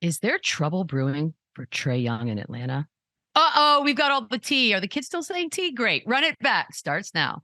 Is there trouble brewing for Trae Young in Atlanta? Uh-oh, we've got all the tea. Are the kids still saying tea? Great. Run it back. Starts now.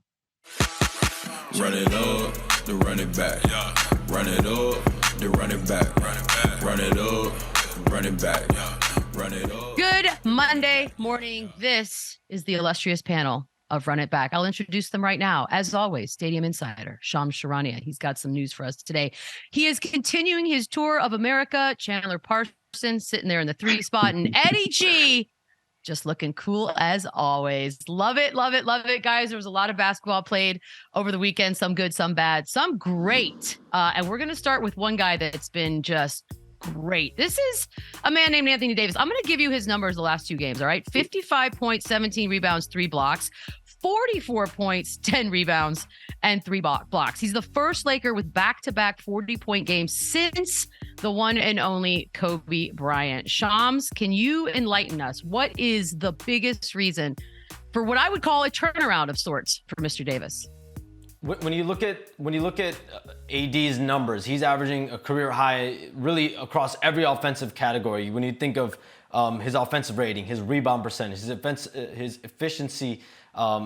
Run it up, the run it back. Yeah. Run it up, the run it back. Run it back. Run it up, run it back. Yeah. Run it up. Good Monday morning. This is the illustrious panel of Run It Back. I'll introduce them right now. As always, Stadium Insider, Shams Charania. He's got some news for us today. He is continuing his tour of America. Chandler Parsons sitting there in the 3 spot. And Eddie G, just looking cool as always. Love it, love it, love it, guys. There was a lot of basketball played over the weekend. Some good, some bad, some great. And we're going to start with one guy that's been just great. This is a man named Anthony Davis. I'm going to give you his numbers the last 2 games, all right? 55 points, 17 rebounds, 3 blocks, 44 points, 10 rebounds, and 3 blocks. He's the first Laker with back-to-back 40-point games since the one and only Kobe Bryant. Shams, can you enlighten us? What is the biggest reason for what I would call a turnaround of sorts for Mr. Davis? When you look at AD's numbers, he's averaging a career high really across every offensive category. When you think of his offensive rating, his rebound percentage, his efficiency,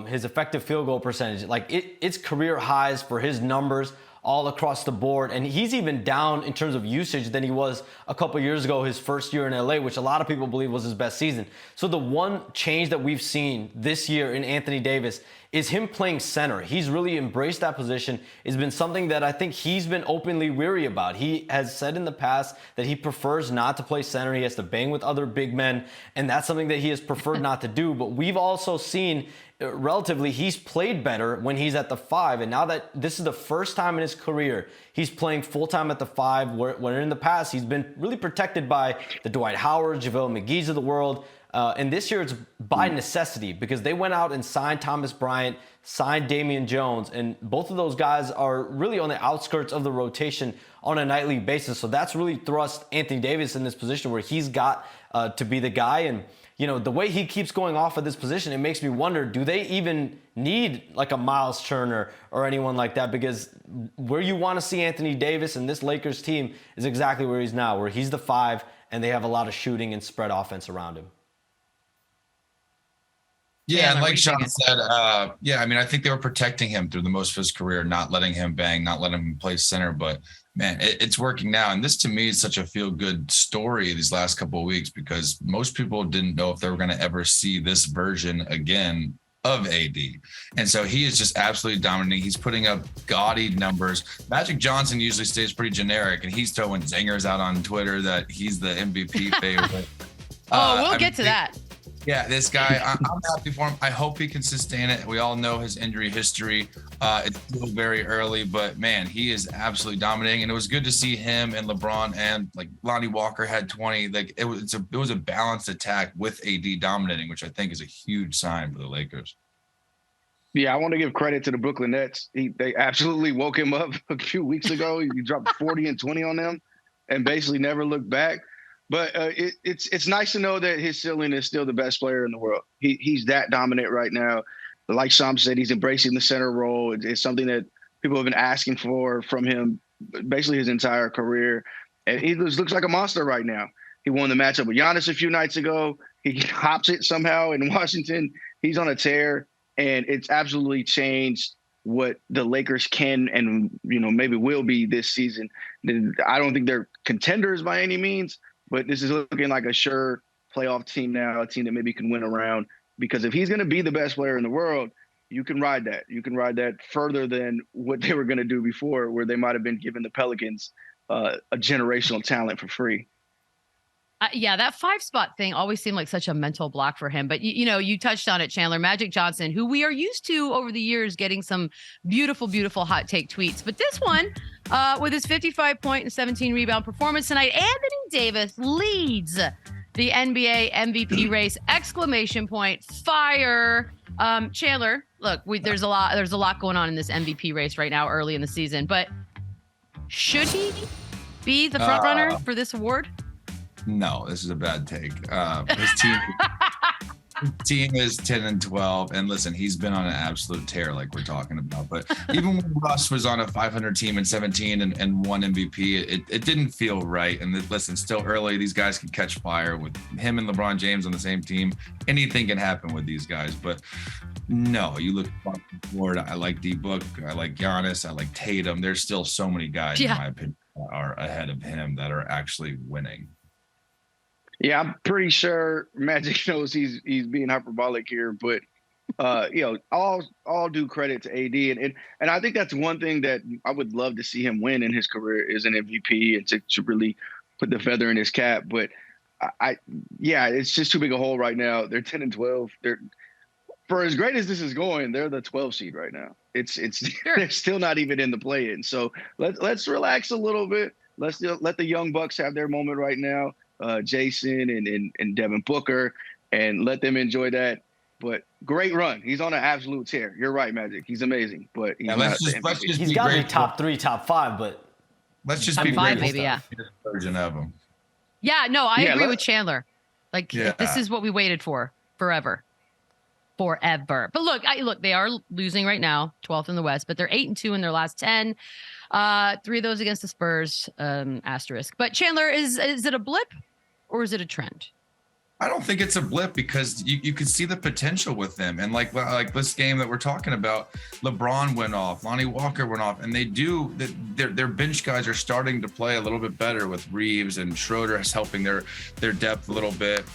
his effective field goal percentage, it's career highs for his numbers all across the board. And he's even down in terms of usage than he was a couple years ago, his first year in LA, which a lot of people believe was his best season. So the one change that we've seen this year in Anthony Davis is him playing center. He's really embraced that position. It's been something that I think he's been openly weary about. He has said in the past that he prefers not to play center. He has to bang with other big men, and that's something that he has preferred not to do. But we've also seen relatively he's played better when he's at the 5, and now that this is the first time in his career he's playing full-time at the 5, where in the past he's been really protected by the Dwight Howard, JaVale McGee's of the world. And this year it's by necessity because they went out and signed Thomas Bryant, signed Damian Jones, and both of those guys are really on the outskirts of the rotation on a nightly basis. So that's really thrust Anthony Davis in this position where he's got to be the guy. And, you know, the way he keeps going off of this position, it makes me wonder, do they even need like a Miles Turner or anyone like that? Because where you want to see Anthony Davis and this Lakers team is exactly where he's now, where he's the 5 and they have a lot of shooting and spread offense around him. Yeah, and like Sean said, I mean, I think they were protecting him through the most of his career, not letting him bang, not letting him play center. But, man, it's working now. And this, to me, is such a feel-good story these last couple of weeks because most people didn't know if they were going to ever see this version again of AD. And so he is just absolutely dominating. He's putting up gaudy numbers. Magic Johnson usually stays pretty generic, and he's throwing zingers out on Twitter that he's the MVP favorite. We'll get to that. Yeah, this guy, I'm happy for him. I hope he can sustain it. We all know his injury history. It's still very early, but man, he is absolutely dominating. And it was good to see him and LeBron and like Lonnie Walker had 20. Like it was a balanced attack with AD dominating, which I think is a huge sign for the Lakers. Yeah, I want to give credit to the Brooklyn Nets. They absolutely woke him up a few weeks ago. He dropped 40 and 20 on them and basically never looked back. But it's nice to know that his ceiling is still the best player in the world. He's that dominant right now. Like Shams said, he's embracing the center role. It's something that people have been asking for from him basically his entire career. And he looks like a monster right now. He won the matchup with Giannis a few nights ago. He hops it somehow in Washington. He's on a tear, and it's absolutely changed what the Lakers can and maybe will be this season. I don't think they're contenders by any means, but this is looking like a sure playoff team now, a team that maybe can win around. Because if he's going to be the best player in the world, you can ride that. You can ride that further than what they were going to do before, where they might have been giving the Pelicans a generational talent for free. Yeah, that 5 spot thing always seemed like such a mental block for him. But, you touched on it, Chandler. Magic Johnson, who we are used to over the years getting some beautiful, beautiful hot take tweets. But this one, with his 55 point and 17 rebound performance tonight, Anthony Davis leads the NBA MVP race! Exclamation point, fire. Chandler, look, there's a lot going on in this MVP race right now early in the season. But should he be the front runner for this award? No, this is a bad take. His team, team is 10-12, and listen, he's been on an absolute tear, like we're talking about. But even when Russ was on a 500 team in 17 and won MVP, it didn't feel right. And listen, still early. These guys can catch fire with him and LeBron James on the same team. Anything can happen with these guys. But no, you look across the board. I like D-Book. I like Giannis. I like Tatum. There's still so many guys, in my opinion, that are ahead of him that are actually winning. Yeah, I'm pretty sure Magic knows he's being hyperbolic here, but all due credit to AD, and I think that's one thing that I would love to see him win in his career is an MVP and to really put the feather in his cap. But it's just too big a hole right now. They're 10-12. They're, for as great as this is going, they're the 12 seed right now. It's they're still not even in the play-in. So let's relax a little bit. Let's let the young bucks have their moment right now. Jason and Devin Booker, and let them enjoy that. But great run. He's on an absolute tear. You're right, Magic. He's amazing. But he's got to be top 3, top 5. But let's just top be 5, maybe. Yeah. Version of him. Yeah. No, I agree with Chandler. Like this is what we waited for forever. But look, they are losing right now, 12th in the West, but they're 8-2 in their last 10. 3 of those against the Spurs, asterisk. But Chandler, is it a blip or is it a trend? I don't think it's a blip because you can see the potential with them. And like this game that we're talking about, LeBron went off, Lonnie Walker went off, and their bench guys are starting to play a little bit better with Reeves, and Schroeder is helping their depth a little bit.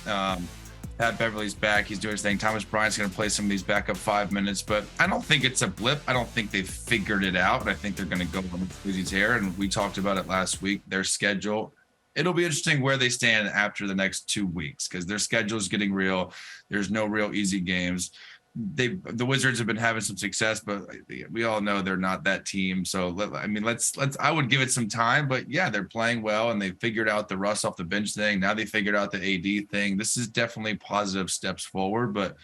Pat Beverly's back. He's doing his thing. Thomas Bryant's going to play some of these backup 5 minutes, but I don't think it's a blip. I don't think they've figured it out. I think they're going to go on a crazy tear, and we talked about it last week. Their schedule, it'll be interesting where they stand after the next 2 weeks because their schedule is getting real. There's no real easy games. The Wizards have been having some success, but we all know they're not that team. So let's I would give it some time, but yeah, they're playing well and they figured out the Russ off the bench thing. Now they figured out the AD thing. This is definitely positive steps forward, but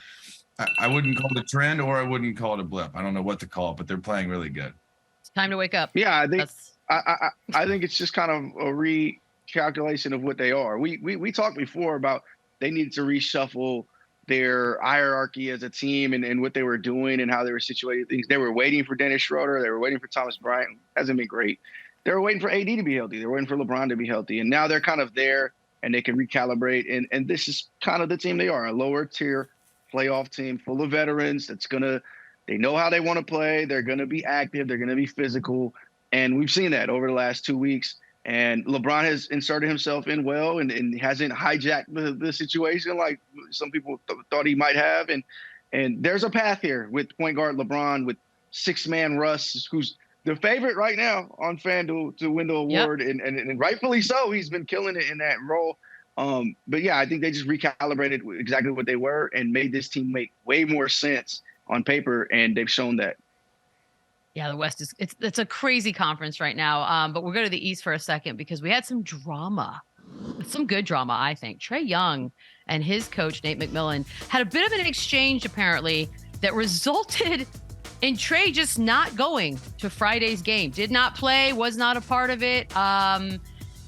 I wouldn't call it a trend or I wouldn't call it a blip. I don't know what to call it, but they're playing really good. It's time to wake up. Yeah, I think I think it's just kind of a recalculation of what they are. We talked before about they needed to reshuffle their hierarchy as a team and what they were doing and how they were situated things. They were waiting for Dennis Schroeder. They were waiting for Thomas Bryant. Hasn't been great. They were waiting for AD to be healthy. They were waiting for LeBron to be healthy. And now they're kind of there and they can recalibrate. And this is kind of the team they are, a lower tier playoff team full of veterans they know how they want to play. They're going to be active. They're going to be physical. And we've seen that over the last 2 weeks. And LeBron has inserted himself in well and hasn't hijacked the situation like some people thought he might have. And there's a path here with point guard LeBron, with 6-man Russ, who's the favorite right now on FanDuel to win the award. Yep. And rightfully so. He's been killing it in that role. But yeah, I think they just recalibrated exactly what they were and made this team make way more sense on paper. And they've shown that. Yeah, the West it's a crazy conference right now. But we'll go to the East for a second because we had some drama, some good drama, I think. Trae Young and his coach, Nate McMillan, had a bit of an exchange, apparently, that resulted in Trae just not going to Friday's game. Did not play, was not a part of it.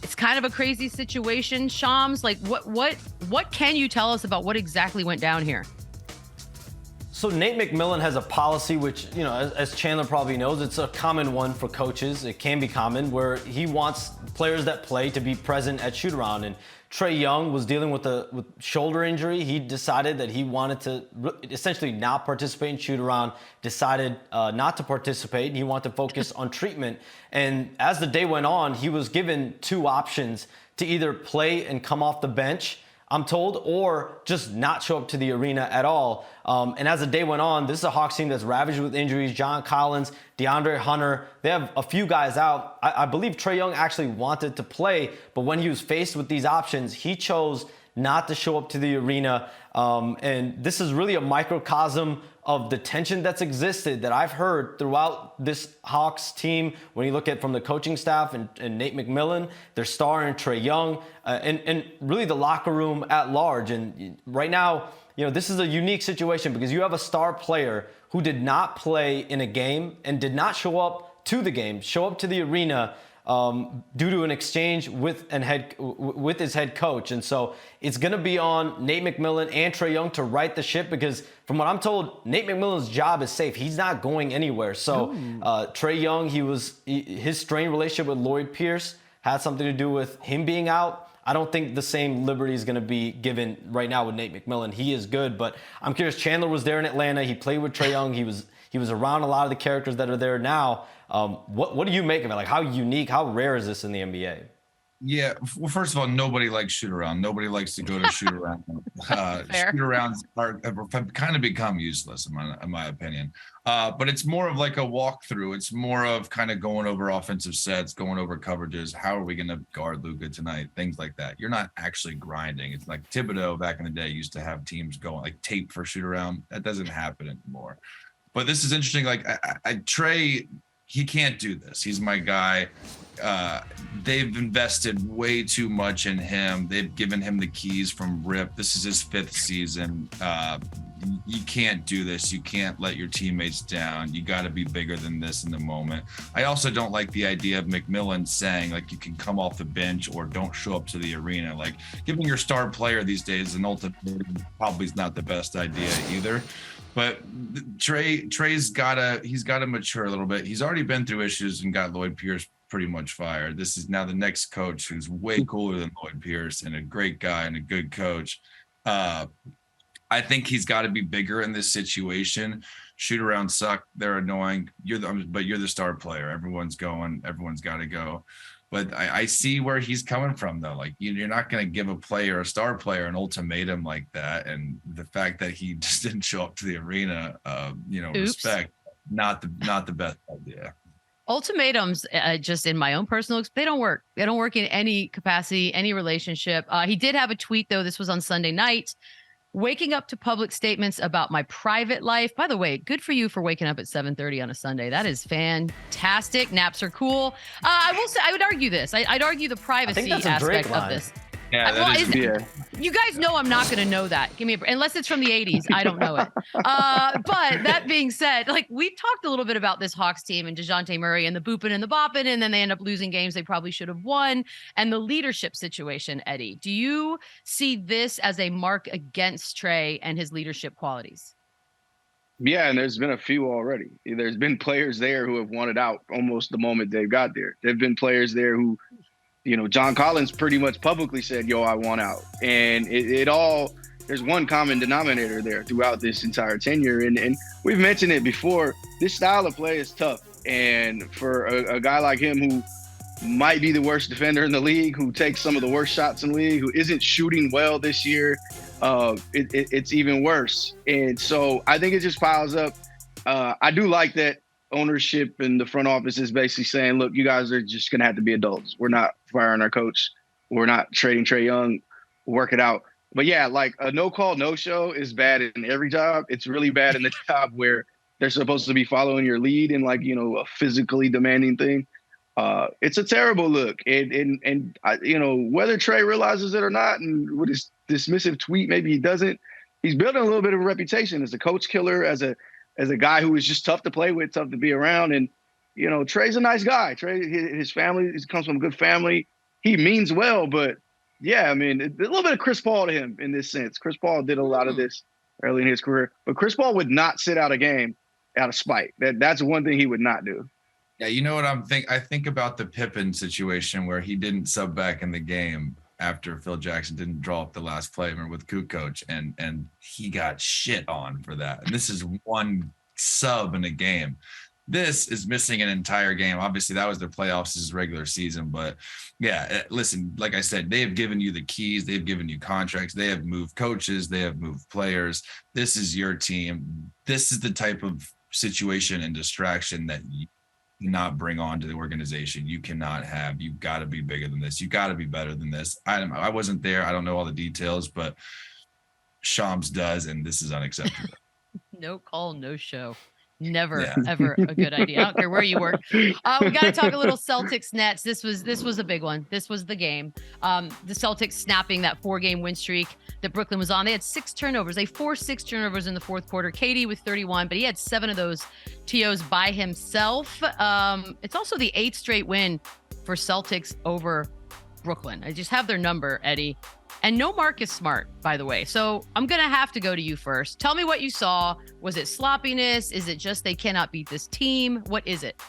It's kind of a crazy situation. Shams, like what can you tell us about what exactly went down here? So Nate McMillan has a policy, which, as Chandler probably knows, it's a common one for coaches. It can be common where he wants players that play to be present at shoot around. And Trae Young was dealing with shoulder injury. He decided that he wanted to essentially not participate in shoot around, decided not to participate. He wanted to focus on treatment. And as the day went on, he was given 2 options to either play and come off the bench, I'm told, or just not show up to the arena at all. And as the day went on, this is a Hawks team that's ravaged with injuries. John Collins, DeAndre Hunter, they have a few guys out. I believe Trae Young actually wanted to play, but when he was faced with these options, he chose not to show up to the arena. And this is really a microcosm of the tension that's existed that I've heard throughout this Hawks team. When you look at from the coaching staff and Nate McMillan, their star and Trae Young, and really the locker room at large. And right now, this is a unique situation because you have a star player who did not play in a game and did not show up to the game, show up to the arena. due to an exchange with his head coach. And so it's going to be on Nate McMillan and Trae Young to right the ship, because from what I'm told, Nate McMillan's job is safe. He's not going anywhere. So Trae Young, his strained relationship with Lloyd Pierce had something to do with him being out. I don't think the same liberty is going to be given right now with Nate McMillan. He is good, but I'm curious. Chandler was there in Atlanta. He played with Trae Young. He was around a lot of the characters that are there now. What do you make of it? Like, how unique, how rare is this in the NBA? Yeah, well, first of all, nobody likes shoot around. Nobody likes to go to shoot around. Shoot arounds have kind of become useless in my opinion. But it's more of like a walkthrough. It's more of kind of going over offensive sets, going over coverages. How are we going to guard Luka tonight? Things like that. You're not actually grinding. It's like Thibodeau back in the day used to have teams going like tape for shoot around. That doesn't happen anymore. But this is interesting. Like Trae, he can't do this. He's my guy. They've invested way too much in him. They've given him the keys from Rip. This is his 5th season. You can't do this. You can't let your teammates down. You got to be bigger than this in the moment. I also don't like the idea of McMillan saying like you can come off the bench or don't show up to the arena. Like giving your star player these days an ultimate probably is not the best idea either. But Trae's got to mature a little bit. He's already been through issues and got Lloyd Pierce pretty much fired. This is now the next coach who's way cooler than Lloyd Pierce and a great guy and a good coach. I think he's got to be bigger in this situation. Shoot around suck. They're annoying. But you're the star player. Everyone's going. Everyone's got to go. But I see where he's coming from, though. Like, you're not going to give a star player, an ultimatum like that. And the fact that he just didn't show up to the arena, respect, not the best idea. Ultimatums, just in my own personal experience, they don't work. They don't work in any capacity, any relationship. He did have a tweet, though. This was on Sunday night. Waking up to public statements about my private life. By the way, good for you for waking up at 7:30 on a Sunday. That is fantastic. Naps are cool. I will say, I would argue this. I'd argue the privacy aspect of this. Yeah, you guys know I'm not going to know that. Give me unless it's from the 80s. I don't know it. But that being said, like we've talked a little bit about this Hawks team and DeJounte Murray and the booping and the bopping, and then they end up losing games they probably should have won, and the leadership situation, Eddie. Do you see this as a mark against Trae and his leadership qualities? Yeah, and there's been a few already. There's been players there who have wanted out almost the moment they got there. There've been players there who, John Collins pretty much publicly said, yo, I want out. And there's one common denominator there throughout this entire tenure. And we've mentioned it before, this style of play is tough. And for a guy like him who might be the worst defender in the league, who takes some of the worst shots in the league, who isn't shooting well this year, it's even worse. And so I think it just piles up. I do like that ownership and the front office is basically saying, look, you guys are just going to have to be adults. We're not firing our coach. We're not trading Trae Young. Work it out. But yeah, like a no call, no show is bad in every job. It's really bad in the job where they're supposed to be following your lead in like, a physically demanding thing. It's a terrible look. And whether Trae realizes it or not, and with his dismissive tweet, maybe he doesn't, he's building a little bit of a reputation as a coach killer, as a guy who is just tough to play with, tough to be around. And, Trae's a nice guy. Trae, his family, he comes from a good family. He means well, but yeah, I mean, a little bit of Chris Paul to him in this sense. Chris Paul did a lot of this early in his career, but Chris Paul would not sit out a game out of spite. That's one thing he would not do. Yeah, you know what I think about the Pippen situation where he didn't sub back in the game after Phil Jackson didn't draw up the last play with Kukoc, and he got shit on for that. And this is one sub in a game. This is missing an entire game. Obviously, that was their playoffs, this is regular season. But yeah, listen, like I said, they have given you the keys. They've given you contracts. They have moved coaches. They have moved players. This is your team. This is the type of situation and distraction that you cannot bring on to the organization. You cannot have. You've got to be bigger than this. You got to be better than this. I wasn't there. I don't know all the details, but Shams does, and this is unacceptable. No call, no show. Never, ever a good idea. I don't care where you work. We got to talk a little Celtics Nets. This was a big one. This was the game. The Celtics snapping that 4-game win streak that Brooklyn was on. They had 6 turnovers. They forced 6 turnovers in the fourth quarter. KD with 31, but he had 7 of those TOs by himself. It's also the 8th straight win for Celtics over Brooklyn. I just have their number, Eddie. And no Marcus Smart, by the way. So I'm going to have to go to you first. Tell me what you saw. Was it sloppiness? Is it just they cannot beat this team? What is it?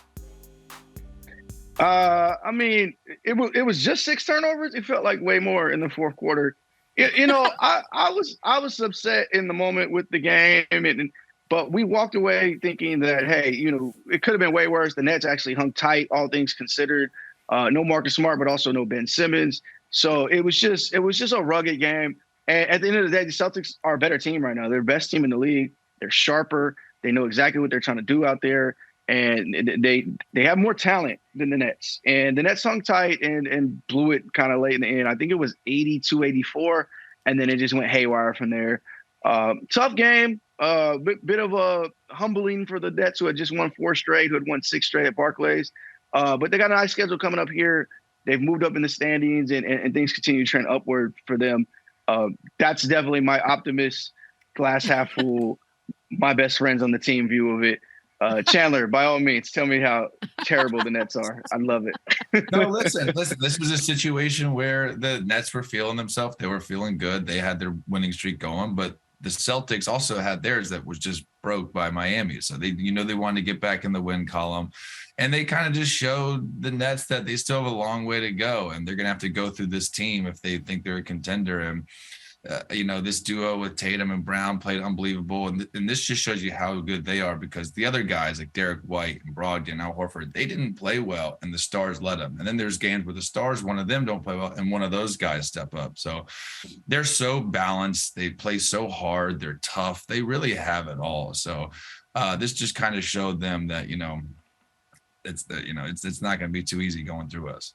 I mean, it was just 6 turnovers. It felt like way more in the fourth quarter. I was upset in the moment with the game, but we walked away thinking that, hey, it could have been way worse. The Nets actually hung tight, all things considered. No Marcus Smart, but also no Ben Simmons. So it was just a rugged game. And at the end of the day, the Celtics are a better team right now. They're the best team in the league. They're sharper. They know exactly what they're trying to do out there. And they have more talent than the Nets. And the Nets hung tight and blew it kind of late in the end. I think it was 82-84, and then it just went haywire from there. Tough game. Bit of a humbling for the Nets, who had just won 4 straight, who had won 6 straight at Barclays. But they got a nice schedule coming up here. They've moved up in the standings, and things continue to trend upward for them. That's definitely my optimist, glass half full, my best friends on the team view of it. Chandler, by all means, tell me how terrible the Nets are. I love it. No, listen. This was a situation where the Nets were feeling themselves. They were feeling good. They had their winning streak going, but the Celtics also had theirs that was just broke by Miami. So they wanted to get back in the win column, and they kind of just showed the Nets that they still have a long way to go, and they're going to have to go through this team if they think they're a contender. And this duo with Tatum and Brown played unbelievable. And this just shows you how good they are, because the other guys like Derek White and Brogdon and Al Horford, they didn't play well, and the stars let them. And then there's games where the stars, one of them don't play well, and one of those guys step up. So they're so balanced. They play so hard. They're tough. They really have it all. So this just kind of showed them that, it's not going to be too easy going through us.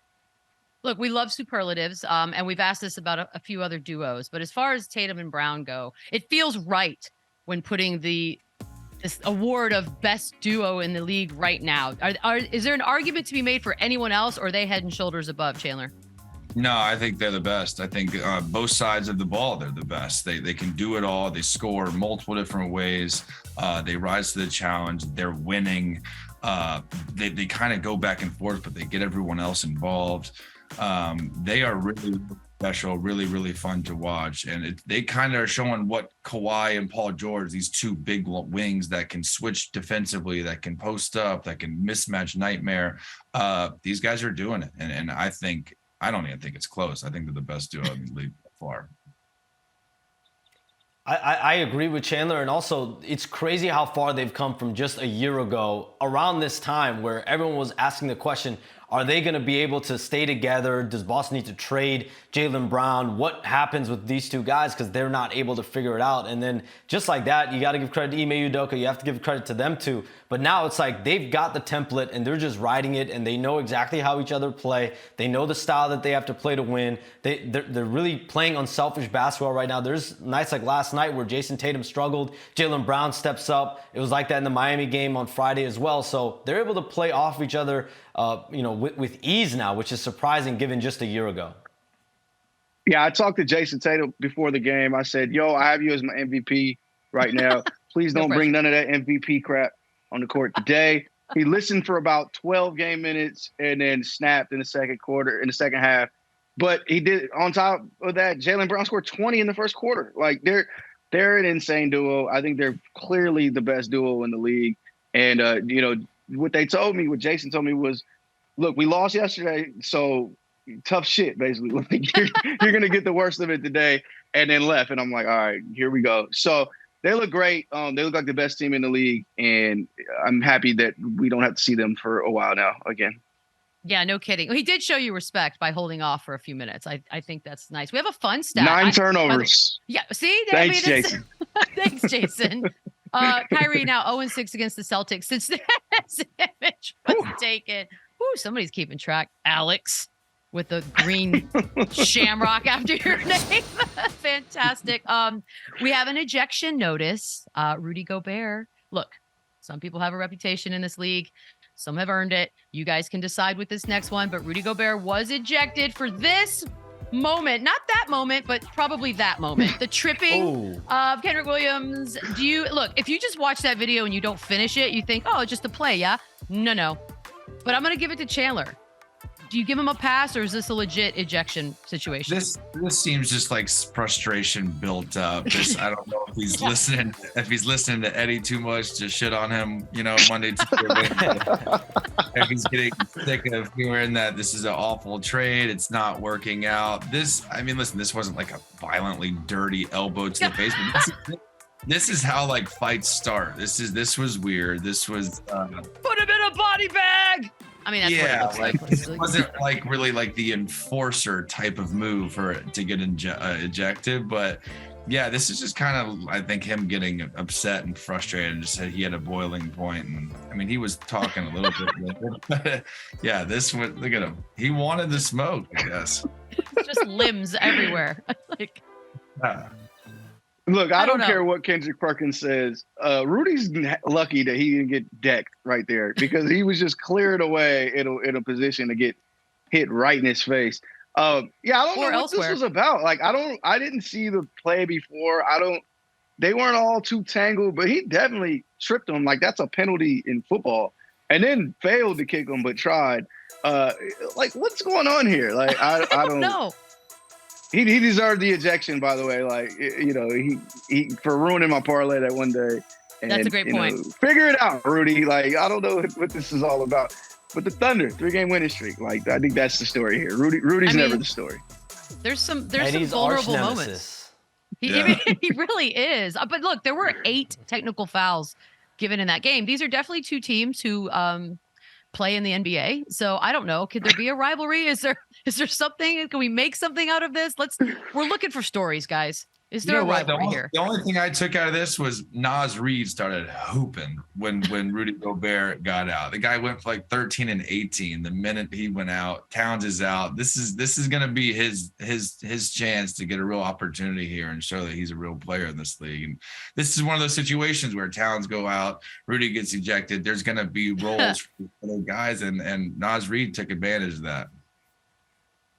Look, we love superlatives, and we've asked this about a few other duos. But as far as Tatum and Brown go, it feels right when putting this award of best duo in the league right now. Is there an argument to be made for anyone else, or are they head and shoulders above, Chandler? No, I think they're the best. I think both sides of the ball, they're the best. They can do it all. They score multiple different ways. They rise to the challenge. They're winning. They kind of go back and forth, but they get everyone else involved. They are really special, really, really fun to watch. And they kind of are showing what Kawhi and Paul George, these 2 big wings that can switch defensively, that can post up, that can mismatch nightmare. These guys are doing it. And I don't even think it's close. I think they're the best duo in the league so far. I agree with Chandler, and also it's crazy how far they've come from just a year ago, around this time, where everyone was asking the question, are they going to be able to stay together? Does Boston need to trade Jaylen Brown? What happens with these 2 guys? Because they're not able to figure it out. And then just like that, you got to give credit to Ime Udoka. You have to give credit to them too. But now it's like they've got the template and they're just riding it, and they know exactly how each other play. They know the style that they have to play to win. They're really playing unselfish basketball right now. There's nights like last night where Jason Tatum struggled. Jaylen Brown steps up. It was like that in the Miami game on Friday as well. So they're able to play off each other with ease now, which is surprising given just a year ago. Yeah, I talked to Jason Tatum before the game. I said, I have you as my MVP right now. Please don't bring none of that MVP crap on the court today. He listened for about 12 game minutes and then snapped in the second half. But he did, on top of that, Jaylen Brown scored 20 in the first quarter. Like, they're an insane duo. I think they're clearly the best duo in the league. And, what Jason told me was, look, we lost yesterday, so tough shit, basically. You're going to get the worst of it today, and then left. And I'm like, all right, here we go. So they look great. They look like the best team in the league, and I'm happy that we don't have to see them for a while now again. Yeah, no kidding. He did show you respect by holding off for a few minutes. I think that's nice. We have a fun stat. 9 turnovers. Yeah, see? Thanks, Jason. Thanks, Jason. Kyrie now 0-6 against the Celtics since the image was taken. Ooh, somebody's keeping track. Alex with the green shamrock after your name. Fantastic. We have an ejection notice. Rudy Gobert. Look, some people have a reputation in this league. Some have earned it. You guys can decide with this next one, but Rudy Gobert was ejected for this moment, not that moment, but probably that moment. The tripping of Kendrick Williams. If you just watch that video and you don't finish it, you think, oh, it's just a play, yeah? No. But I'm going to give it to Chandler. Do you give him a pass, or is this a legit ejection situation? This seems just like frustration built up. I don't know if he's listening. If he's listening to Eddie too much to shit on him, Monday, Tuesday, Wednesday. If he's getting sick of hearing that this is an awful trade, it's not working out. Listen, this wasn't like a violently dirty elbow to the face, but this is how like fights start. This was weird. This was put him in a body bag. I mean, that's what it looks like. It wasn't like really like the enforcer type of move for it to get ejected, but yeah, this is just kind of, I think, him getting upset and frustrated, and just said he had a boiling point. And I mean, he was talking a little bit, but yeah, look at him. He wanted the smoke, I guess. Just limbs everywhere. Like, look, I don't care what Kendrick Perkins says. Rudy's lucky that he didn't get decked right there, because he was just cleared away in a position to get hit right in his face. I don't know what this was about. Like, I didn't see the play before. They weren't all too tangled, but he definitely tripped him. Like, that's a penalty in football. And then failed to kick him, but tried. Like, what's going on here? Like, I don't know. He deserved the ejection, by the way. Like, he for ruining my parlay that one day. And, that's a great point. Figure it out, Rudy. Like, I don't know what this is all about. But the Thunder, 3-game winning streak. Like, I think that's the story here. Rudy's never the story. There's some vulnerable moments. He really is. But look, there were 8 technical fouls given in that game. These are definitely 2 teams who play in the NBA. So I don't know. Could there be a rivalry? Is there something? Can we make something out of this? We're looking for stories, guys. Is there a rivalry here? The only thing I took out of this was Naz Reid started hooping when Rudy Gobert got out. The guy went for like 13 and 18 the minute he went out. Towns is out. This is going to be his chance to get a real opportunity here and show that he's a real player in this league. And this is one of those situations where Towns go out, Rudy gets ejected. There's going to be roles for other guys, and Naz Reid took advantage of that.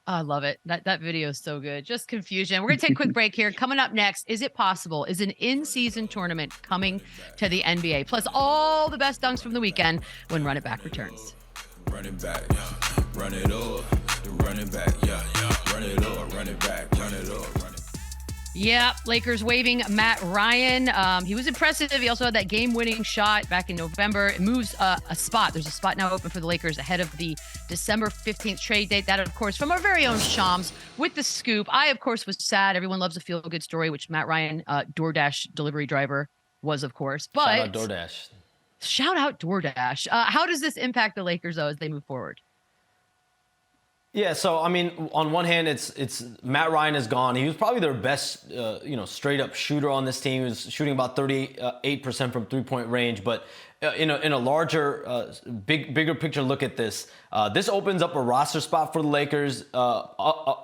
I love it. That video is so good. Just confusion. We're going to take a quick break here. Coming up next, is it possible? Is an in-season tournament coming to the NBA? Plus all the best dunks from the weekend when Run It Back returns. Run it back, yeah. Run it up. Run it back, yeah. Run it up. Run it back. Run it up. Run it. Yeah, Lakers waiving Matt Ryan. He was impressive. He also had that game-winning shot back in November. It moves a spot. There's a spot now open for the Lakers ahead of the December 15th trade date. That, of course, from our very own Shams with the scoop. I, of course, was sad. Everyone loves a feel-good story, which Matt Ryan, DoorDash delivery driver, was, of course. But shout out DoorDash. Shout out DoorDash. How does this impact the Lakers, though, as they move forward? Yeah, so I mean, on one hand, it's Matt Ryan is gone. He was probably their best, straight up shooter on this team. He was shooting about 38% from 3-point range. But in a larger, bigger picture look at this, this opens up a roster spot for the Lakers.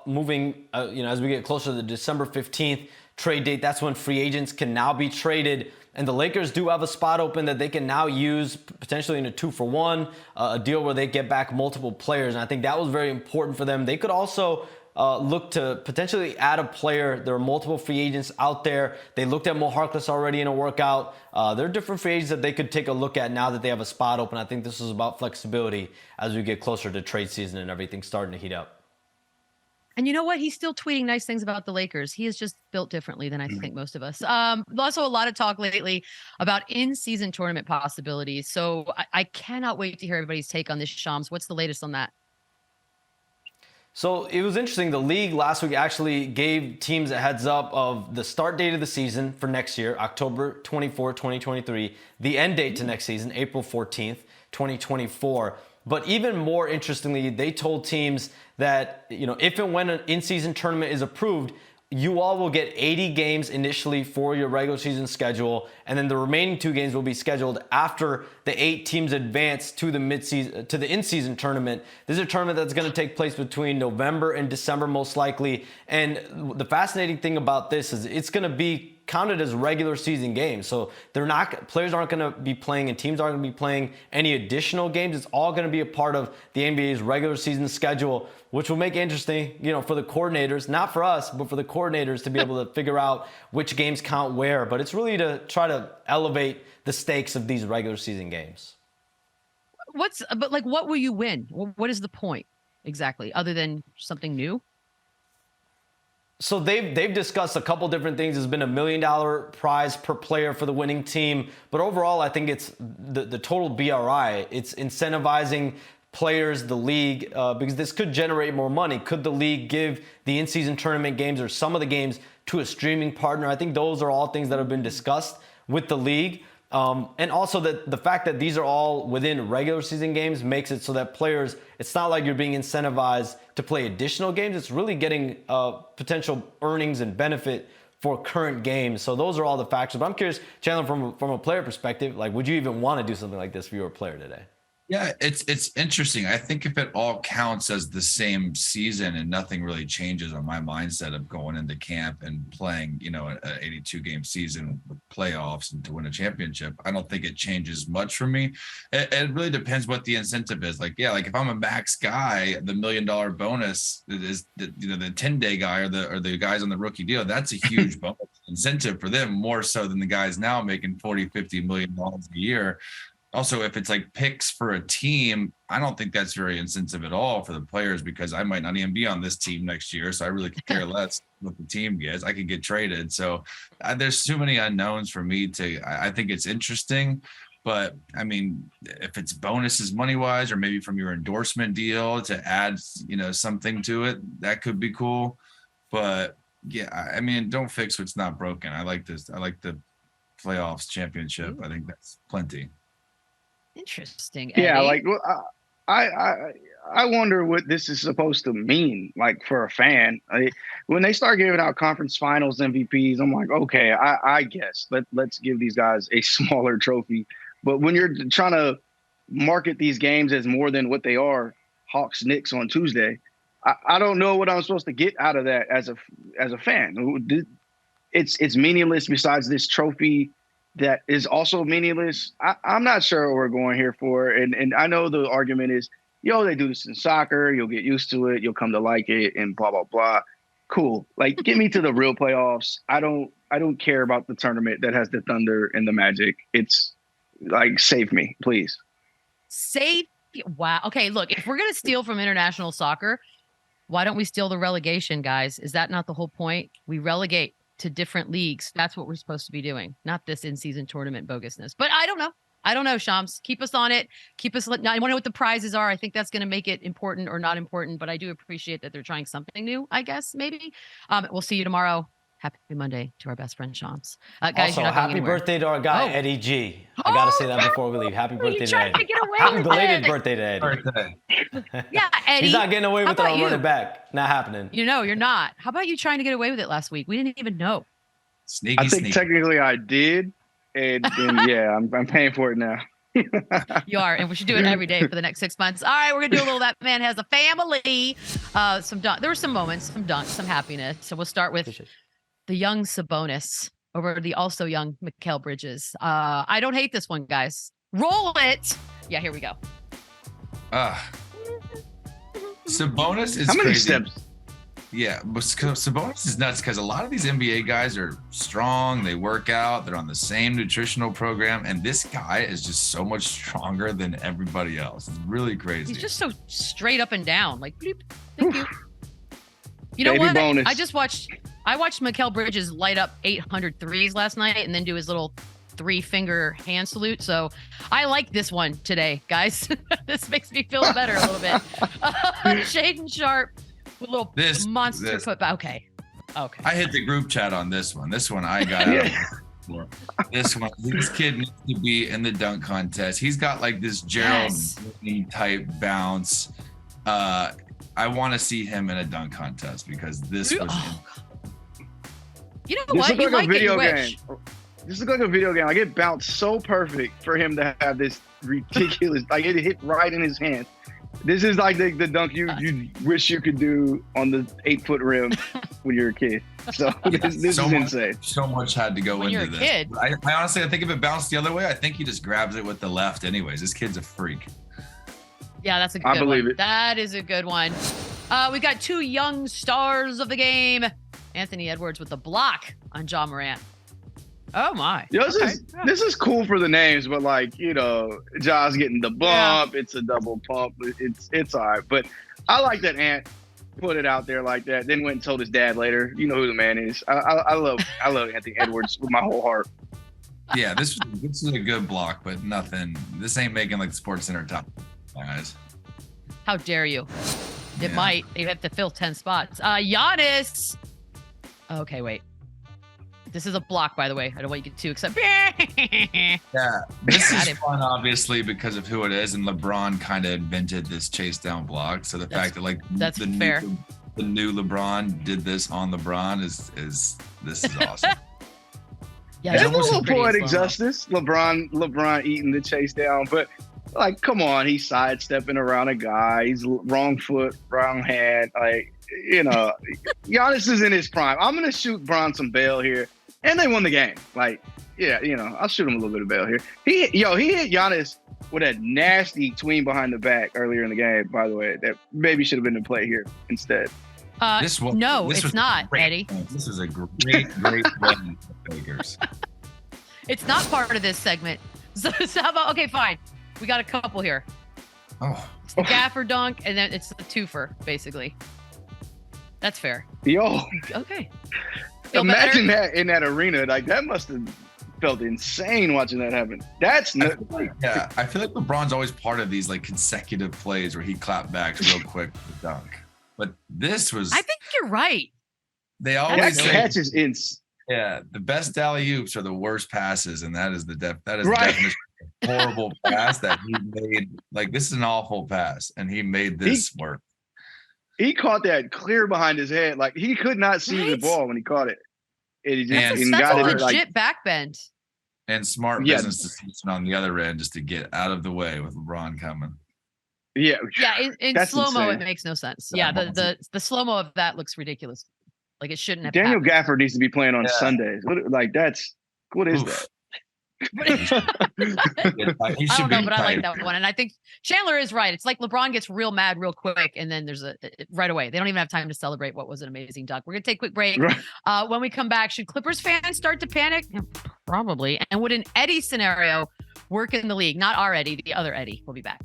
Moving, as we get closer to the December 15th trade date, that's when free agents can now be traded. And the Lakers do have a spot open that they can now use potentially in a 2-for-1, a deal where they get back multiple players. And I think that was very important for them. They could also look to potentially add a player. There are multiple free agents out there. They looked at Mo Harkless already in a workout. There are different free agents that they could take a look at now that they have a spot open. I think this is about flexibility as we get closer to trade season and everything starting to heat up. And you know what? He's still tweeting nice things about the Lakers. He is just built differently than I think most of us. Also, a lot of talk lately about in-season tournament possibilities. So I cannot wait to hear everybody's take on this, Shams. What's the latest on that? So it was interesting. The league last week actually gave teams a heads up of the start date of the season for next year, October 24, 2023, the end date to next season, April 14th, 2024. But even more interestingly, they told teams that, if and when an in-season tournament is approved, you all will get 80 games initially for your regular season schedule, and then the remaining 2 games will be scheduled after the 8 teams advance to the in-season tournament. This is a tournament that's going to take place between November and December, most likely. And the fascinating thing about this is it's going to be counted as regular season games. So players aren't going to be playing and teams aren't going to be playing any additional games. It's all going to be a part of the NBA's regular season schedule, which will make it interesting, for the coordinators, not for us, but for the coordinators to be able to figure out which games count where. But it's really to try to elevate the stakes of these regular season games. What will you win? What is the point? exactly, other than something new? So they've discussed a couple different things. There's been $1 million prize per player for the winning team, but overall, I think it's the total BRI. It's incentivizing players, the league, because this could generate more money. Could the league give the in-season tournament games or some of the games to a streaming partner? I think those are all things that have been discussed with the league. And also the fact that these are all within regular season games makes it so that players, it's not like you're being incentivized to play additional games. It's really getting potential earnings and benefit for current games. So those are all the factors. But I'm curious, Chandler, from a player perspective, like, would you even want to do something like this for your player today? Yeah, it's interesting. I think if it all counts as the same season and nothing really changes on my mindset of going into camp and playing, an 82-game season with playoffs and to win a championship, I don't think it changes much for me. It really depends what the incentive is. Like if I'm a max guy, the $1 million bonus is the 10-day guy or the guys on the rookie deal. That's a huge bonus incentive for them, more so than the guys now making $40-50 million a year. Also, if it's like picks for a team, I don't think that's very incentive at all for the players, because I might not even be on this team next year. So I really could care less what the team gets. I could get traded. So there's too many unknowns for me I think it's interesting. But I mean, if it's bonuses money wise, or maybe from your endorsement deal to add, something to it, that could be cool. But yeah, I mean, don't fix what's not broken. I like this. I like the playoffs championship. I think that's plenty. Interesting. Eddie. Yeah, I wonder what this is supposed to mean, like, for a fan. When they start giving out conference finals MVPs, I'm like, okay, I guess let's give these guys a smaller trophy. But when you're trying to market these games as more than what they are, Hawks Knicks on Tuesday, I don't know what I'm supposed to get out of that as a fan. It's meaningless besides this trophy that is also meaningless. I'm not sure what we're going here for. And I know the argument is, they do this in soccer. You'll get used to it. You'll come to like it and blah, blah, blah. Cool. Like, get me to the real playoffs. I don't care about the tournament that has the Thunder and the Magic. It's like, save me, please. Save. Wow. Okay, look, if we're going to steal from international soccer, why don't we steal the relegation, guys? Is that not the whole point? We relegate to different leagues. That's what we're supposed to be doing, not this in-season tournament bogusness. But I don't know, Shams. Keep us on it. I want to know what the prizes are. I think that's going to make it important or not important, but I do appreciate that they're trying something new, I guess, maybe. We'll see you tomorrow. Happy Monday to our best friend, Shams. Guys, also, happy birthday to our guy, Eddie G. I got to say that before we leave. Happy birthday to Eddie. Happy belated birthday to Eddie. Yeah, Eddie. He's not getting away with it on running back. Not happening. You're not. How about you trying to get away with it last week? We didn't even know. I think technically I did. And yeah, I'm paying for it now. You are, and we should do it every day for the next 6 months. All right, we're gonna do a little That Man Has a Family. There were some moments, some dunks, some happiness. So we'll start with the young Sabonis over the also young Mikal Bridges. I don't hate this one, guys. Roll it. Yeah, here we go. Sabonis is how many crazy. Steps? Yeah, but Sabonis is nuts because a lot of these NBA guys are strong. They work out. They're on the same nutritional program. And this guy is just so much stronger than everybody else. It's really crazy. He's just so straight up and down. Like, thank you. You know Baby what? bonus. I watched Mikal Bridges light up 800 threes last night and then do his little 3-finger hand salute. So I like this one today, guys. This makes me feel better a little bit. Shaden Sharp. Little monster football. Okay. I hit the group chat on this one. This one I got out for. This kid needs to be in the dunk contest. He's got like this Gerald type bounce. I want to see him in a dunk contest because this was. You know what? You like a video game. This looks like a video game. Like, it bounced so perfect for him to have this ridiculous. Like, it hit right in his hand. This is like the dunk you wish you could do on the 8-foot rim when you're a kid. So this is insane. So much had to go when into you're a this. Kid. I honestly, I think if it bounced the other way, I think he just grabs it with the left anyways. This kid's a freak. Yeah, that's a good one. I believe it. That is a good one. We got 2 young stars of the game. Anthony Edwards with the block on Ja Morant. Oh my! This is cool for the names, but like, Ja's getting the bump. Yeah. It's a double pump. It's all right. But I like that Ant put it out there like that. Then went and told his dad later. You know who the man is. I love Anthony Edwards with my whole heart. Yeah, this is a good block, but nothing. This ain't making like the Sports Center top, guys. How dare you? It Yeah. might. You have to fill 10 spots. Giannis. Okay, wait. This is a block, by the way. I don't want you to get too excited. Yeah, this is fun, obviously, because of who it is, and LeBron kind of invented this chase down block. So the fact that like that's the fair. the new LeBron did this on LeBron is this is awesome. Yeah, There's a almost little pretty poetic slow-mo. justice. LeBron eating the chase down, but like, come on, he's sidestepping around a guy. He's wrong foot, wrong hand. Like, you know, Giannis is in his prime. I'm gonna shoot Bron some bail here, and they won the game. Like, yeah, you know, I'll shoot him a little bit of bail here. He hit Giannis with a nasty tween behind the back earlier in the game. By the way, that maybe should have been in play here instead. This was it's not, great. Eddie. This is a great win for the Lakers. It's not part of this segment. So how about, okay, fine. We got a couple here. Oh, It's the gaffer dunk, and then it's the twofer, basically. That's fair. Yo, Okay. Feel imagine better? that in that arena. Like, that must have felt insane watching that happen. That's I not, feel like LeBron's always part of these like consecutive plays where he clapped back real quick with the dunk. But this was I think you're right. they that always say, catch is in. yeah, the best alley oops are the worst passes, and that is the Right. definition of a horrible pass that he made. Like, this is an awful pass, and he made this work. He caught that clear behind his head. Like, he could not see the Right? ball when he caught it. And he just And- and That's got a it legit like, back bend. And smart Yeah. business decision on the other end just to get out of the way with LeBron coming. yeah. Yeah, in That's slow-mo, insane. it makes no sense. Yeah, Yeah, the slow-mo of that looks ridiculous. Like, it shouldn't have Daniel happened. Gafford needs to be playing on Yeah. Sundays. What is Oof. that? He should I be don't know, but I like tight. that one. And I think Chandler is right. It's like LeBron gets real mad real quick, and then there's right away. They don't even have time to celebrate what was an amazing dunk. We're going to take a quick break. Right. When we come back, should Clippers fans start to panic? Yeah, probably. And would an Eddie scenario work in the league? Not our Eddie, the other Eddie. We'll be back.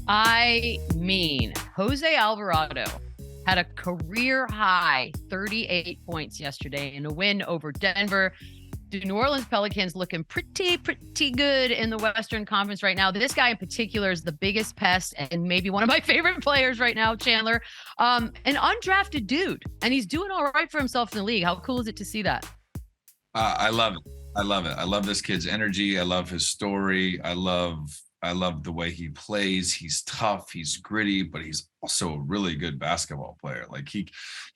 I mean, Jose Alvarado had a career high 38 points yesterday in a win over Denver. The New Orleans Pelicans looking pretty good in the Western Conference right now. This guy in particular is the biggest pest and maybe one of my favorite players right now, Chandler. An undrafted dude, and he's doing all right for himself in the league. How cool is it to see that? I love it. I love this kid's energy. I love his story. I love the way he plays. He's tough, he's gritty, but he's also a really good basketball player. Like, he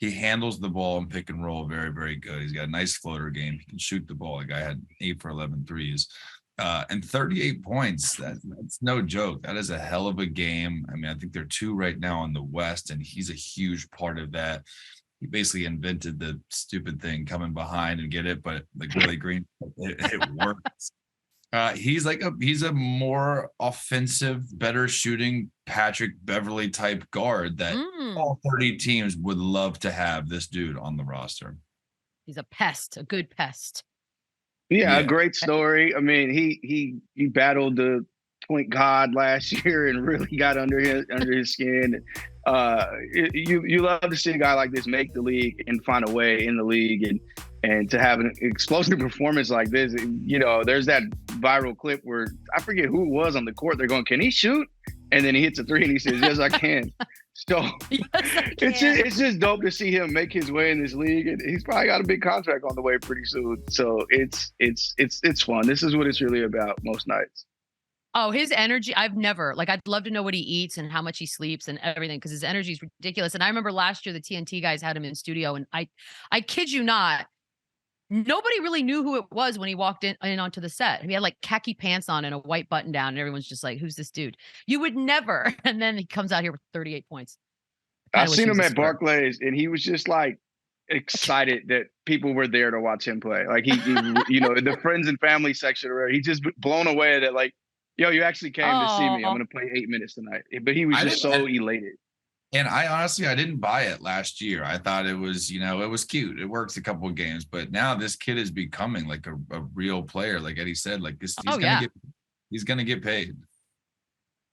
handles the ball and pick and roll very, very good. He's got a nice floater game. He can shoot the ball. The guy had 8 for 11 threes. And 38 points, that's no joke. That is a hell of a game. I mean, I think they're 2 right now in the West, and he's a huge part of that. He basically invented the stupid thing, coming behind and get it, but like Willie Green, it works. He's a more offensive, better shooting Patrick Beverly type guard that all 30 teams would love to have this dude on the roster. He's a pest, a good pest. Yeah, Yeah. a great story. I mean, he battled the point god last year and really got under his skin. You love to see a guy like this make the league and find a way in the league, and to have an explosive performance like this. You know, there's that viral clip where I forget who it was on the court. They're going, "Can he shoot?" And then he hits a 3 and he says, "Yes, I can." So Yes, I it's just dope to see him make his way in this league, and he's probably got a big contract on the way pretty soon. So it's fun. This is what it's really about most nights. Oh, his energy. I'd love to know what he eats and how much he sleeps and everything, because his energy is ridiculous. And I remember last year, the TNT guys had him in studio, and I kid you not, nobody really knew who it was when he walked in onto the set. He had like khaki pants on and a white button down, and everyone's just like, "Who's this dude?" You would never. And then he comes out here with 38 points. I've seen him at Barclays, and he was just like excited that people were there to watch him play. Like he you know, the friends and family section, he's just blown away that, like, yo, you actually came to see me. I'm going to play 8 minutes tonight. But he was just so elated. And I honestly, I didn't buy it last year. I thought it was, it was cute. It worked a couple of games, but now this kid is becoming like a real player. Like Eddie said, like this, he's gonna get paid.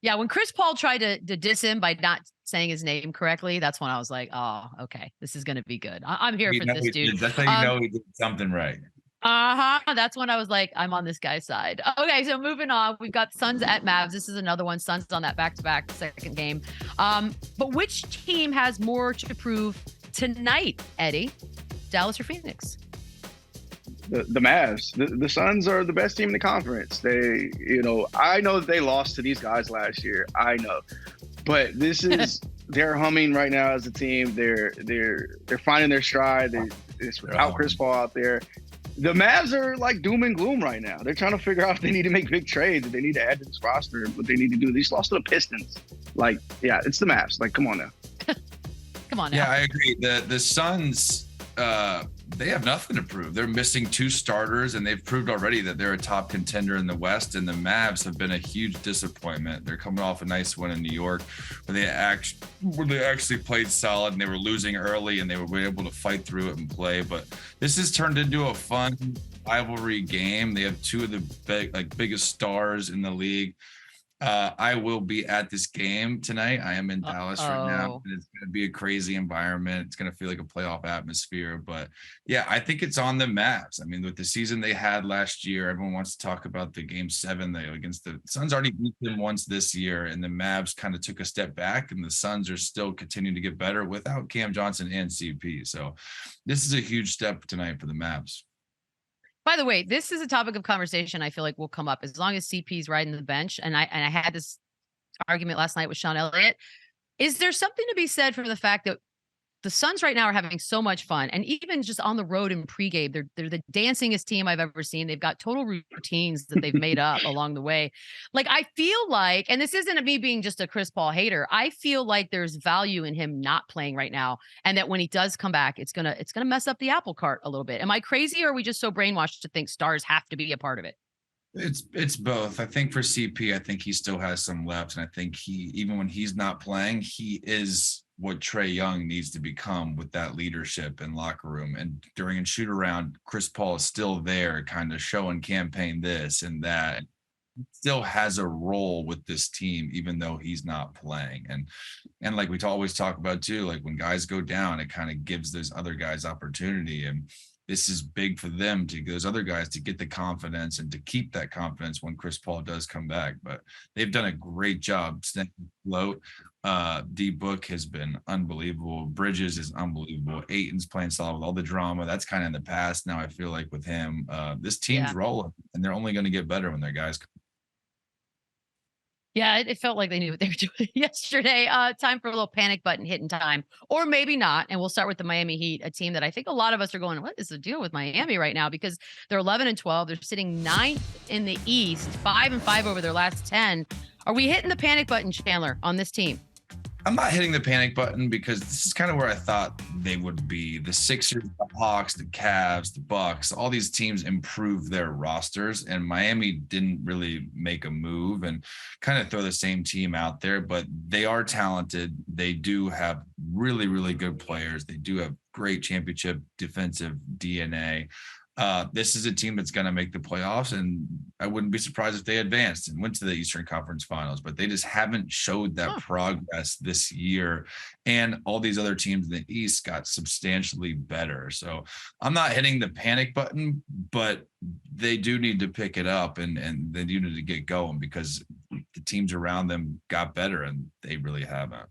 Yeah, when Chris Paul tried to diss him by not saying his name correctly, that's when I was like, oh, okay, this is gonna be good. I'm here for this dude. That's how he did something right. That's when I was like, I'm on this guy's side. Okay, so moving on, we've got Suns at Mavs. This is another one. Suns on that back-to-back second game. But which team has more to prove tonight, Eddie? Dallas or Phoenix? The Mavs. The Suns are the best team in the conference. They, I know that they lost to these guys last year. I know, but this is they're humming right now as a team. They're finding their stride. It's without Chris Paul out there. The Mavs are like doom and gloom right now. They're trying to figure out if they need to make big trades, if they need to add to this roster, what they need to do. They just lost to the Pistons. Like, yeah, it's the Mavs. Like, come on now. Come on now. Yeah, I agree. The Suns, they have nothing to prove. They're missing 2 starters, and they've proved already that they're a top contender in the West. And the Mavs have been a huge disappointment. They're coming off a nice win in New York, where they actually played solid, and they were losing early, and they were able to fight through it and play. But this has turned into a fun rivalry game. They have 2 of the biggest stars in the league. I will be at this game tonight. I am in Dallas right now, and it's going to be a crazy environment. It's going to feel like a playoff atmosphere. But yeah, I think it's on the Mavs. I mean, with the season they had last year, everyone wants to talk about the game 7 against the Suns. Already beat them once this year, and the Mavs kind of took a step back, and the Suns are still continuing to get better without Cam Johnson and CP. So this is a huge step tonight for the Mavs. By the way, this is a topic of conversation I feel like will come up as long as CP's riding the bench. And I had this argument last night with Sean Elliott. Is there something to be said for the fact that the Suns right now are having so much fun, and even just on the road in pregame, they're the dancingest team I've ever seen. They've got total routines that they've made up along the way. Like, I feel like, and this isn't me being just a Chris Paul hater, I feel like there's value in him not playing right now, and that when he does come back, it's gonna mess up the apple cart a little bit. Am I crazy, or are we just so brainwashed to think stars have to be a part of it? It's both. I think for CP, I think he still has some left, and I think even when he's not playing, he is what Trae Young needs to become with that leadership and locker room. And during a shoot around, Chris Paul is still there, kind of showing campaign this and that. He still has a role with this team, even though he's not playing. And like we always talk about too, like when guys go down, it kind of gives those other guys opportunity. And this is big for them, those other guys, to get the confidence and to keep that confidence when Chris Paul does come back. But they've done a great job staying afloat. D-Book has been unbelievable. Bridges is unbelievable. Ayton's playing solid with all the drama. That's kind of in the past. Now I feel like with him, this team's rolling, and they're only going to get better when their guys come. Yeah, it felt like they knew what they were doing yesterday. Time for a little panic button hitting time, or maybe not. And we'll start with the Miami Heat, a team that I think a lot of us are going, what is the deal with Miami right now? Because they're 11-12. They're sitting 9th in the East, 5-5 over their last 10. Are we hitting the panic button, Chandler, on this team? I'm not hitting the panic button because this is kind of where I thought they would be. The Sixers, the Hawks, the Cavs, the Bucks, all these teams improved their rosters, and Miami didn't really make a move and kind of throw the same team out there, but they are talented. They do have really, really good players. They do have great championship defensive DNA. This is a team that's going to make the playoffs, and I wouldn't be surprised if they advanced and went to the Eastern Conference Finals, but they just haven't showed that progress this year. And all these other teams in the East got substantially better. So I'm not hitting the panic button, but they do need to pick it up, and they do need to get going because the teams around them got better, and they really haven't.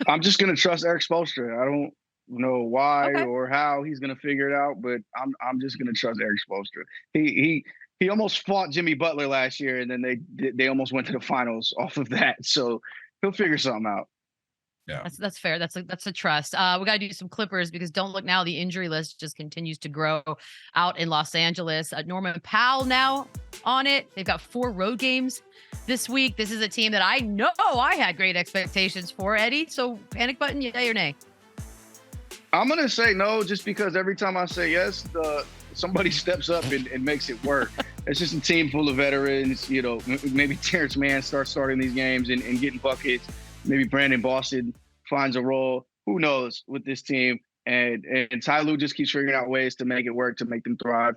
I'm just going to trust Eric Spoelstra. I don't know why or how he's going to figure it out, but I'm just going to trust Eric Spoelstra. He almost fought Jimmy Butler last year, and then they almost went to the finals off of that. So he'll figure something out. Yeah, that's fair. That's a trust. We got to do some Clippers because don't look now. The injury list just continues to grow out in Los Angeles. Norman Powell now on it. They've got 4 road games this week. This is a team that I know I had great expectations for, Eddie. So panic button, yay or nay? I'm going to say no, just because every time I say yes, somebody steps up and makes it work. It's just a team full of veterans. Maybe Terrence Mann starts starting these games and getting buckets. maybe Brandon Boston finds a role. Who knows with this team? And Ty Lue just keeps figuring out ways to make it work, to make them thrive.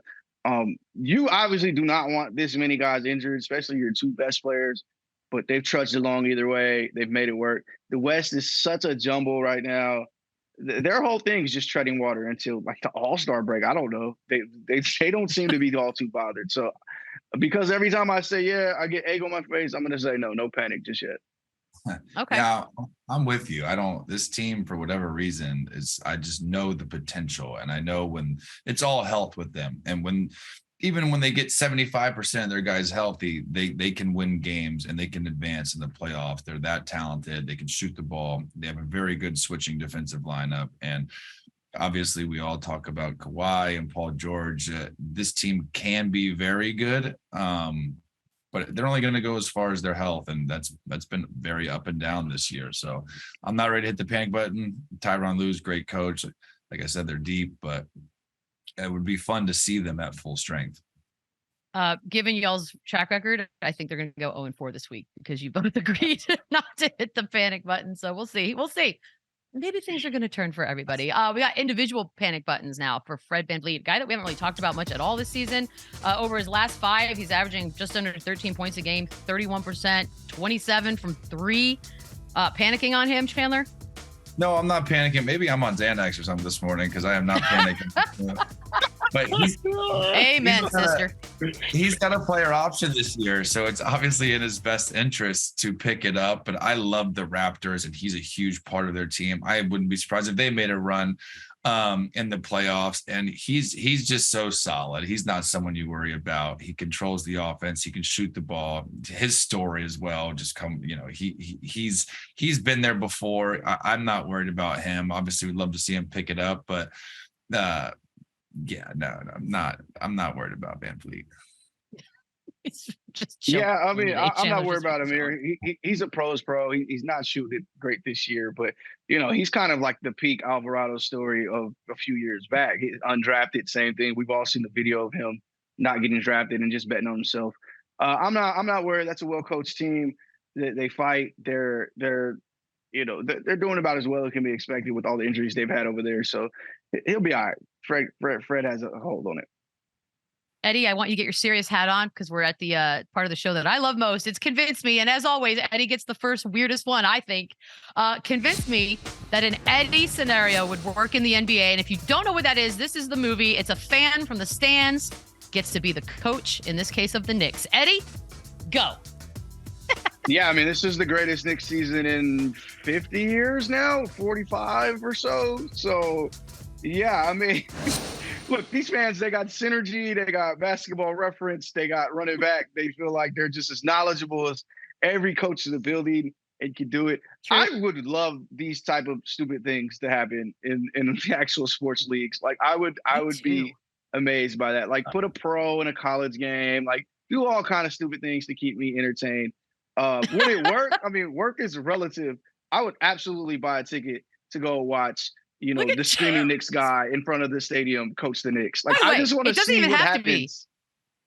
You obviously do not want this many guys injured, especially your two best players, but they've trudged along either way. They've made it work. The West is such a jumble right now. Their whole thing is just treading water until like the All-Star break. I don't know. They don't seem to be all too bothered. So because every time I say, yeah, I get egg on my face, I'm going to say, no panic just yet. Okay. Yeah, I'm with you. This team, for whatever reason, I just know the potential. And I know when it's all health with them. And even when they get 75% of their guys healthy, they can win games and they can advance in the playoffs. They're that talented. They can shoot the ball. They have a very good switching defensive lineup. And obviously we all talk about Kawhi and Paul George. This team can be very good. But they're only going to go as far as their health, and that's been very up and down this year. So I'm not ready to hit the panic button. Tyronn Lue's great coach. Like I said, they're deep, but it would be fun to see them at full strength. Given y'all's track record, I think they're going to go 0-4 this week because you both agreed not to hit the panic button. So we'll see. Maybe things are going to turn for everybody. We got individual panic buttons now for Fred VanVleet, a guy that we haven't really talked about much at all this season. Over his last 5, he's averaging just under 13 points a game, 31%, 27 from 3. Panicking on him, Chandler? No, I'm not panicking. Maybe I'm on Xanax or something this morning because I am not panicking. But Amen, sister. He's got a player option this year, so it's obviously in his best interest to pick it up. But I love the Raptors, and he's a huge part of their team. I wouldn't be surprised if they made a run in the playoffs. And he's just so solid. He's not someone you worry about. He controls the offense. He can shoot the ball. His story as well. He's been there before. I'm not worried about him. Obviously, we'd love to see him pick it up, but I'm not worried about VanVleet. I'm not worried about him here. He's a pro's pro. He's not shooting great this year, but he's kind of like the peak Alvarado story of a few years back. He's undrafted, same thing. We've all seen the video of him not getting drafted and just betting on himself. I'm not worried. That's a well-coached team. They fight. They're doing about as well as can be expected with all the injuries they've had over there. So he'll be all right. Fred has a hold on it. Eddie, I want you to get your serious hat on because we're at the part of the show that I love most. It's Convince Me. And as always, Eddie gets the first weirdest one, I think. Convince me that an Eddie scenario would work in the NBA. And if you don't know what that is, this is the movie. It's a fan from the stands gets to be the coach, in this case of the Knicks. Eddie, go. Yeah, this is the greatest Knicks season in 50 years now, 45 or so. So, yeah, look, these fans, they got synergy, they got basketball reference, they got running back. They feel like they're just as knowledgeable as every coach in the building and can do it. True. I would love these type of stupid things to happen in the actual sports leagues. Like I would be amazed by that. Like put a pro in a college game, like do all kind of stupid things to keep me entertained. Would it work? Work is relative. I would absolutely buy a ticket to go watch the screaming Knicks guy in front of the stadium coach the Knicks. Like, I just want to see what happens.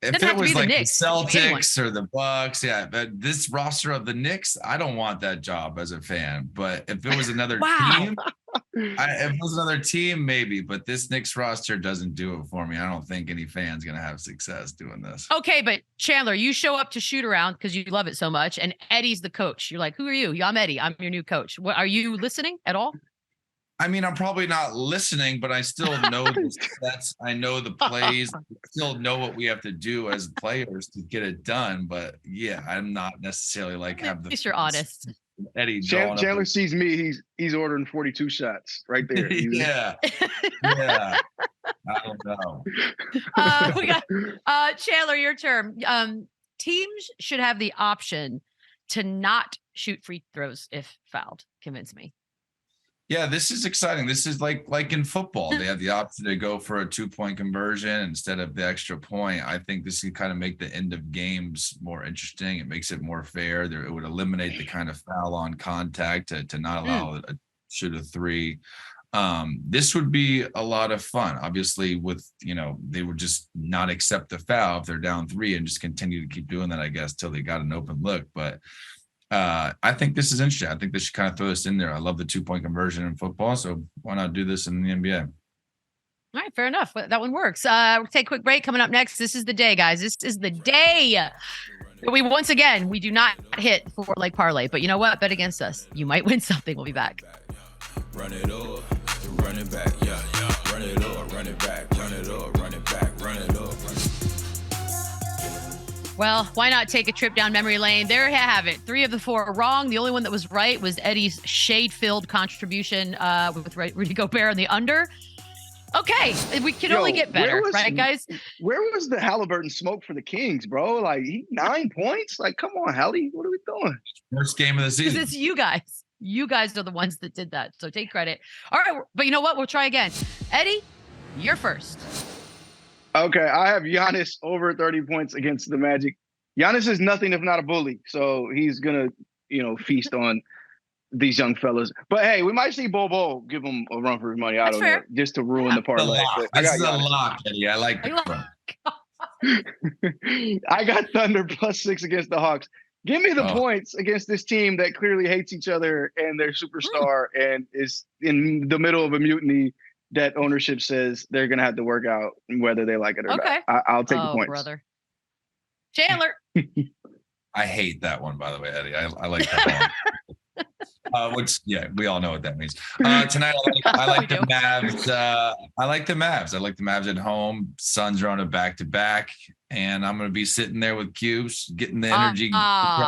If it was like the Celtics or the Bucks, yeah, but this roster of the Knicks, I don't want that job as a fan. But if it was another team, if it was another team, maybe. But this Knicks roster doesn't do it for me. I don't think any fan's gonna have success doing this. Okay, but Chandler, you show up to shoot around because you love it so much, and Eddie's the coach. You're like, who are you? I'm Eddie. I'm your new coach. What are you listening at all? I'm probably not listening, but I still know the sets. I know the plays. I still know what we have to do as players to get it done. But yeah, I'm not necessarily like at least you're honest. Eddie Chandler sees me. He's ordering 42 shots right there. Yeah. I don't know. We got Chandler, your turn. Teams should have the option to not shoot free throws if fouled. Convince me. Yeah, this is exciting. This is like in football. They have the option to go for a 2-point conversion instead of the extra point. I think this can kind of make the end of games more interesting. It makes it more fair. It would eliminate the kind of foul on contact to not allow a shoot a three. This would be a lot of fun. Obviously, with they would just not accept the foul if they're down 3 and just continue to keep doing that, I guess, till they got an open look. But I think this is interesting. I think they should kind of throw this in there. I love the 2-point conversion in football, so why not do this in the NBA? All right, fair enough. That one works. We'll take a quick break. Coming up next, this is the day, guys. This is the day. We do not hit 4-leg parlay, but you know what? Bet against us. You might win something. We'll be back. Run it up, run it back, yeah. Run it up, run it back, run it up, run it back, run it up. Well, why not take a trip down memory lane? There you have it. 3 of the 4 wrong. The only one that was right was Eddie's shade-filled contribution with Rudy Gobert on the under. Okay, we can only get better, right, guys? Where was the Halliburton smoke for the Kings, bro? Like, 9 points? Like, come on, Hallie. What are we doing? First game of the season. Because it's you guys. You guys are the ones that did that. So take credit. All right, but you know what? We'll try again. Eddie, you're first. Okay, I have Giannis over 30 points against the Magic. Giannis is nothing if not a bully, so he's gonna, feast on these young fellas. But hey, we might see Bobo give him a run for his money. I don't know, just to ruin the parlay. This is a lock, Eddie. I like that. I got Thunder +6 against the Hawks. Give me the points against this team that clearly hates each other and their superstar and is in the middle of a mutiny that ownership says they're going to have to work out whether they like it or not. I'll take the points. Brother. Chandler. I hate that one, by the way, Eddie. I like that one. Which, we all know what that means. Tonight, I like the Mavs. I like the Mavs. I like the Mavs at home. Suns are on a back-to-back, and I'm going to be sitting there with cubes, getting the energy.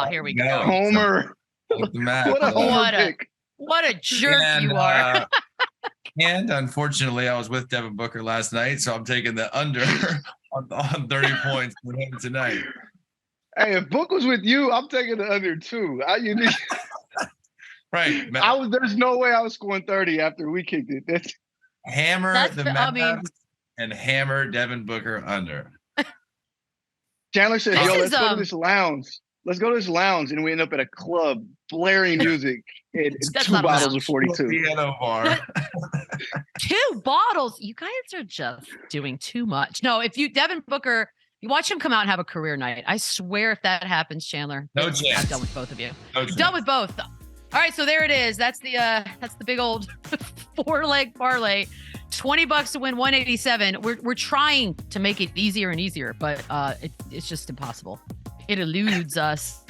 Here we go. Homer. Like the Mavs. What a jerk you are. And unfortunately, I was with Devin Booker last night, so I'm taking the under on 30 points for him tonight. Hey, if Book was with you, I'm taking the under too. Right. There's no way I was scoring 30 after we kicked it. That's the Mavs and hammer Devin Booker under. Chandler said, let's go to this lounge. Let's go to this lounge, and we end up at a club, blaring music, and 2 bottles of 42. Piano bar. 2 bottles. You guys are just doing too much. No, Devin Booker, you watch him come out and have a career night. I swear if that happens, Chandler, no chance. I'm done with both of you. No done with both. All right, so there it is. That's the big old 4-leg parlay. $20 to win 187. We're trying to make it easier and easier, but it's just impossible. It eludes us.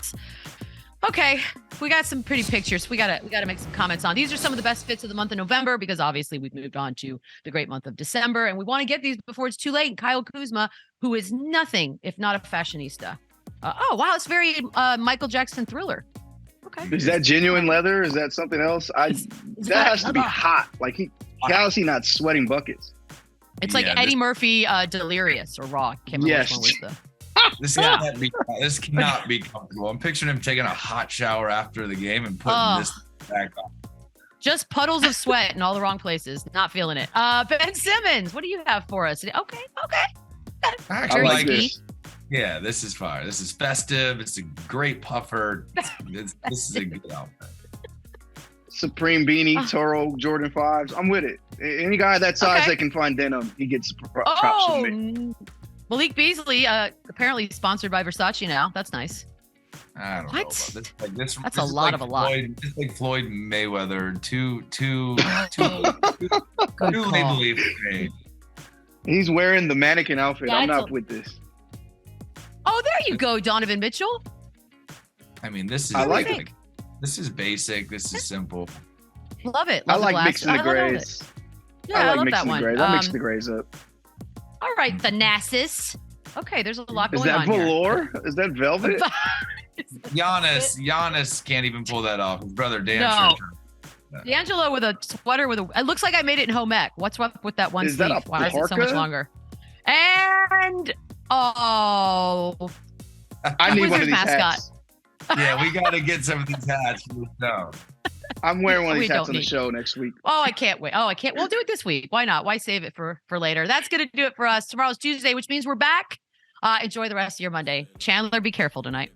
Okay, we got some pretty pictures. We gotta make some comments on. These are some of the best fits of the month of November because obviously we've moved on to the great month of December, and we want to get these before it's too late. And Kyle Kuzma, who is nothing if not a fashionista. Oh wow, it's very Michael Jackson Thriller. Okay, is that genuine leather? Is that something else? That has to be hot. Like he honestly not sweating buckets. It's like Eddie Murphy, Delirious or Raw. Can't remember which one was the. This cannot be comfortable. I'm picturing him taking a hot shower after the game and putting this back on. Just puddles of sweat in all the wrong places. Not feeling it. Ben Simmons, what do you have for us? Okay. I like this. Yeah, this is fire. This is festive. It's a great puffer. This is a good outfit. Supreme beanie, Toro, Jordan 5s. I'm with it. Any guy that size that can find denim, he gets props from me. Malik Beasley, apparently sponsored by Versace now. That's nice. I don't know about this. That's a lot of a lot. It's like Floyd Mayweather. Too legally free. He's wearing the mannequin outfit. I'm not with this. Oh, there you go, Donovan Mitchell. I mean, this is this is basic. This is simple. Love it. I like mixing the grays. Yeah, I love that one. I mix the grays up. All right, Thanasis. Okay, there's a lot going on. Is that velour? Is that velvet? Giannis can't even pull that off. His brother Dan. No. D'Angelo with a sweater it looks like I made it in home ec. What's up with that one sleeve? Why is it so much longer? And I need one of these hats. Yeah, we got to get some of these hats. No. I'm wearing one of these hats on the show next week. Oh, I can't wait. We'll do it this week. Why not? Why save it for later? That's going to do it for us. Tomorrow's Tuesday, which means we're back. Enjoy the rest of your Monday. Chandler, be careful tonight.